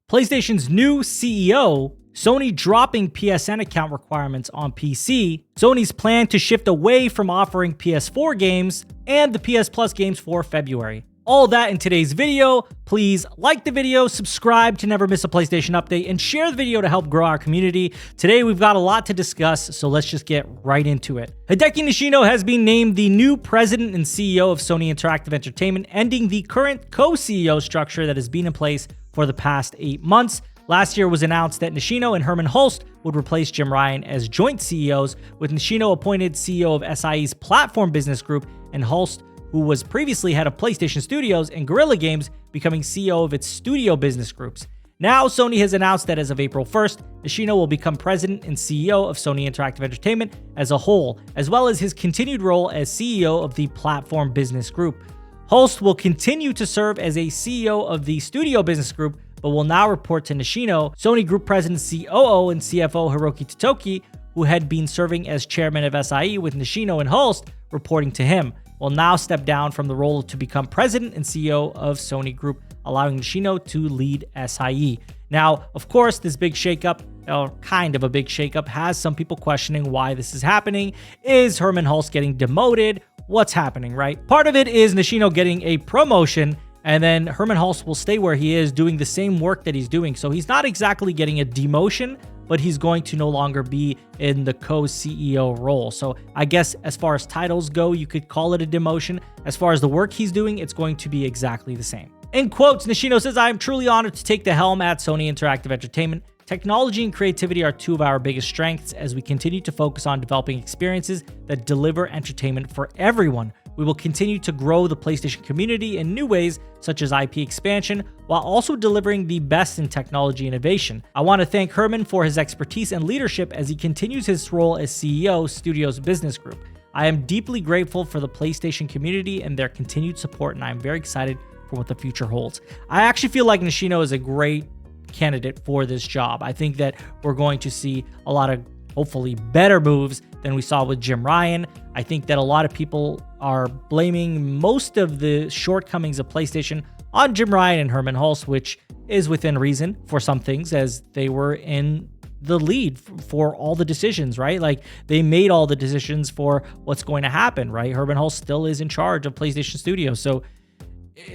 PlayStation's new CEO, Sony dropping PSN account requirements on PC, Sony's plan to shift away from offering PS4 games, and the PS Plus games for February. All that in today's video. Please like the video, subscribe to never miss a PlayStation update, and share the video to help grow our community. Today we've got a lot to discuss, so let's just get right into it. Hideki Nishino has been named the new president and CEO of Sony Interactive Entertainment, ending the current co-CEO structure that has been in place for the past 8 months. Last year was announced that Nishino and Hermen Hulst would replace Jim Ryan as joint CEOs, with Nishino appointed CEO of SIE's Platform Business Group and Hulst, who was previously head of PlayStation Studios and Guerrilla Games, becoming CEO of its studio business groups. Now, Sony has announced that as of April 1st, Nishino will become president and CEO of Sony Interactive Entertainment as a whole, as well as his continued role as CEO of the Platform Business Group. Hulst will continue to serve as a CEO of the Studio Business Group, but will now report to Nishino. Sony Group President, COO, and CFO Hiroki Totoki, who had been serving as chairman of SIE with Nishino and Hulst reporting to him, will now step down from the role to become president and CEO of Sony Group, allowing Nishino to lead SIE. Now, of course, this big shakeup, or kind of a big shakeup, has some people questioning why this is happening. Is Hermen Hulst getting demoted? What's happening, right? Part of it is Nishino getting a promotion, and then Hermen Hulst will stay where he is doing the same work that he's doing. So he's not exactly getting a demotion, but he's going to no longer be in the co-CEO role. So I guess as far as titles go, you could call it a demotion. As far as the work he's doing, it's going to be exactly the same. In quotes, Nishino says, "I am truly honored to take the helm at Sony Interactive Entertainment. Technology and creativity are two of our biggest strengths as we continue to focus on developing experiences that deliver entertainment for everyone. We will continue to grow the PlayStation community in new ways, such as IP expansion, while also delivering the best in technology innovation. I want to thank Hermen for his expertise and leadership as he continues his role as CEO, Studios Business Group. I am deeply grateful for the PlayStation community and their continued support, and I am very excited for what the future holds." I actually feel like Nishino is a great candidate for this job. I think that we're going to see a lot of hopefully better moves than we saw with Jim Ryan. I think that a lot of people are blaming most of the shortcomings of PlayStation on Jim Ryan and Hermen Hulst, which is within reason for some things, as they were in the lead for all the decisions, right? Like, they made all the decisions for what's going to happen, right? Hermen Hulst still is in charge of PlayStation Studios. So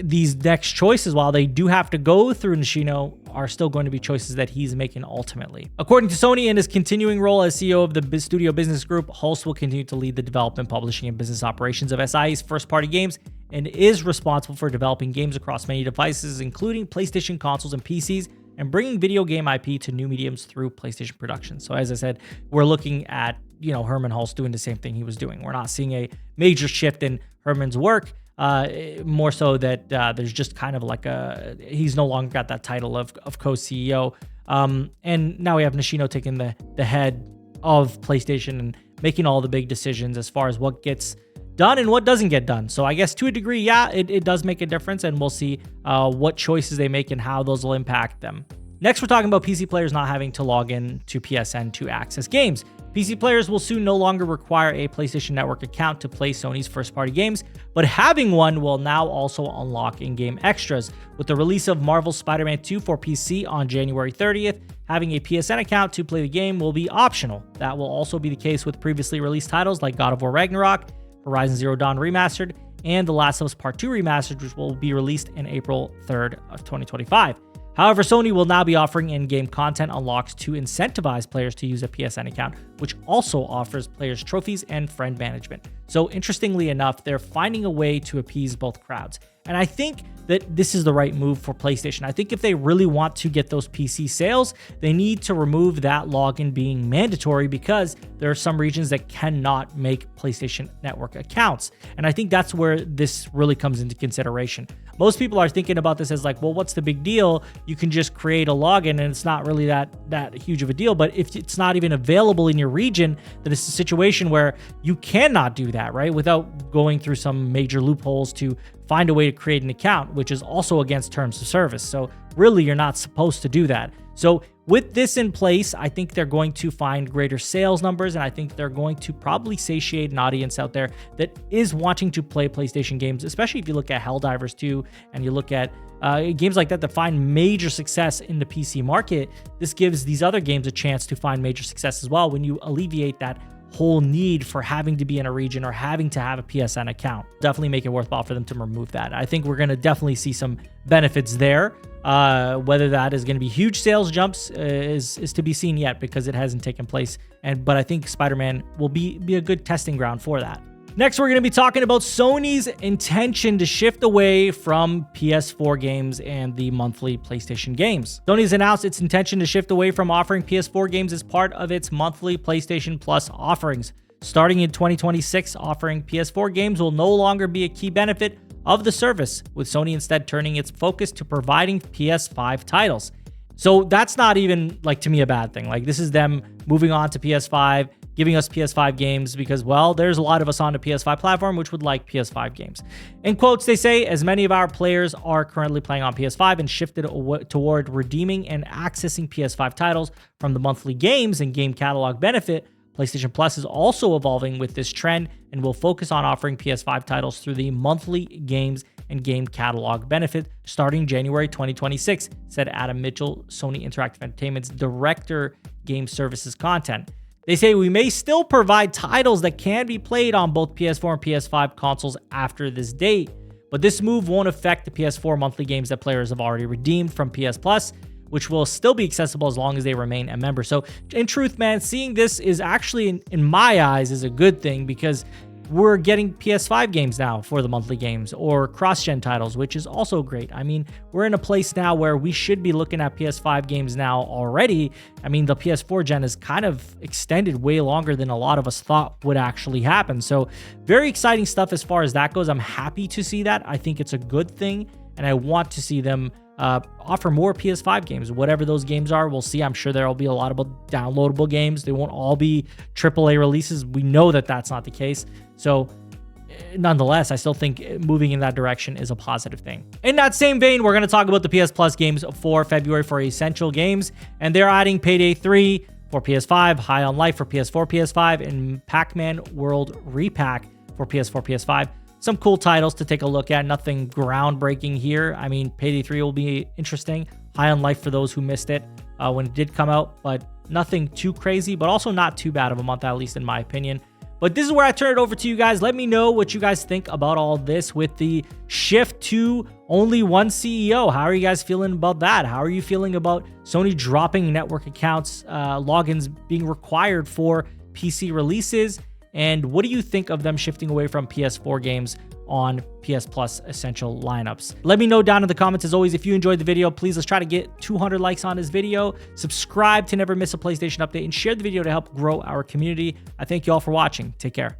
these next choices, while they do have to go through Nishino, are still going to be choices that he's making ultimately. According to Sony, in his continuing role as CEO of the Studio Business Group, Hulst will continue to lead the development, publishing, and business operations of SIE's first-party games, and is responsible for developing games across many devices, including PlayStation consoles and PCs, and bringing video game IP to new mediums through PlayStation production. So as I said, we're looking at, Hermen Hulst doing the same thing he was doing. We're not seeing a major shift in Hermen's work. More so that there's just kind of like he's no longer got that title of co-CEO. And now we have Nishino taking the head of PlayStation and making all the big decisions as far as what gets done and what doesn't get done. So I guess to a degree, yeah, it does make a difference, and we'll see what choices they make and how those will impact them. Next, we're talking about PC players not having to log in to PSN to access games. PC players will soon no longer require a PlayStation Network account to play Sony's first-party games, but having one will now also unlock in-game extras. With the release of Marvel's Spider-Man 2 for PC on January 30th, having a PSN account to play the game will be optional. That will also be the case with previously released titles like God of War Ragnarok, Horizon Zero Dawn Remastered, and The Last of Us Part 2 Remastered, which will be released in April 3rd of 2025. However, Sony will now be offering in-game content unlocks to incentivize players to use a PSN account, which also offers players trophies and friend management. So interestingly enough, they're finding a way to appease both crowds. And I think that this is the right move for PlayStation. I think if they really want to get those PC sales, they need to remove that login being mandatory, because there are some regions that cannot make PlayStation Network accounts. And I think that's where this really comes into consideration. Most people are thinking about this as like, well, what's the big deal? You can just create a login and it's not really that huge of a deal. But if it's not even available in your region, then it's a situation where you cannot do that, right? Without going through some major loopholes to find a way to create an account, which is also against terms of service. So really, you're not supposed to do that. So with this in place, I think they're going to find greater sales numbers, and I think they're going to probably satiate an audience out there that is wanting to play PlayStation games, especially if you look at Helldivers 2 and you look at games like that find major success in the PC market, this gives these other games a chance to find major success as well when you alleviate that whole need for having to be in a region or having to have a PSN account. Definitely make it worthwhile for them to remove that. I think we're going to definitely see some benefits there. Whether that is going to be huge sales jumps is to be seen yet, because it hasn't taken place. But I think Spider-Man will be a good testing ground for that. Next, we're going to be talking about Sony's intention to shift away from PS4 games and the monthly PlayStation games. Sony's announced its intention to shift away from offering PS4 games as part of its monthly PlayStation Plus offerings. Starting in 2026, offering PS4 games will no longer be a key benefit of the service, with Sony instead turning its focus to providing PS5 titles. So that's not even, like, to me, a bad thing. Like, this is them moving on to PS5, giving us PS5 games because, well, there's a lot of us on the PS5 platform which would like PS5 games. In quotes, they say, as many of our players are currently playing on PS5 and shifted toward redeeming and accessing PS5 titles from the monthly games and game catalog benefit, PlayStation Plus is also evolving with this trend and will focus on offering PS5 titles through the monthly games and game catalog benefit starting January 2026, said Adam Mitchell, Sony Interactive Entertainment's Director, Game Services Content. They say we may still provide titles that can be played on both PS4 and PS5 consoles after this date, but this move won't affect the PS4 monthly games that players have already redeemed from PS Plus, which will still be accessible as long as they remain a member. So in truth, man, seeing this is actually, in my eyes, is a good thing, because we're getting PS5 games now for the monthly games, or cross-gen titles, which is also great. I mean, we're in a place now where we should be looking at PS5 games now already. I mean, the PS4 gen is kind of extended way longer than a lot of us thought would actually happen. So very exciting stuff as far as that goes. I'm happy to see that. I think it's a good thing, and I want to see them offer more PS5 games, whatever those games are. We'll see. I'm sure there will be a lot of downloadable games. They won't all be AAA releases. We know that that's not the case. So nonetheless, I still think moving in that direction is a positive thing. In that same vein, we're going to talk about the PS Plus games for February for essential games, and they're adding Payday 3 for PS5, High on Life for PS4, PS5, and Pac-Man World Re-Pac for PS4, PS5. Some cool titles to take a look at. Nothing groundbreaking here. I mean, Payday 3 will be interesting. High on Life for those who missed it when it did come out, but nothing too crazy, but also not too bad of a month, at least in my opinion. But this is where I turn it over to you guys. Let me know what you guys think about all this with the shift to only one CEO. How are you guys feeling about that? How are you feeling about Sony dropping network accounts, logins being required for PC releases? And what do you think of them shifting away from PS4 games on PS Plus essential lineups? Let me know down in the comments. As always, if you enjoyed the video, please, let's try to get 200 likes on this video. Subscribe to never miss a PlayStation update and share the video to help grow our community. I thank you all for watching. Take care.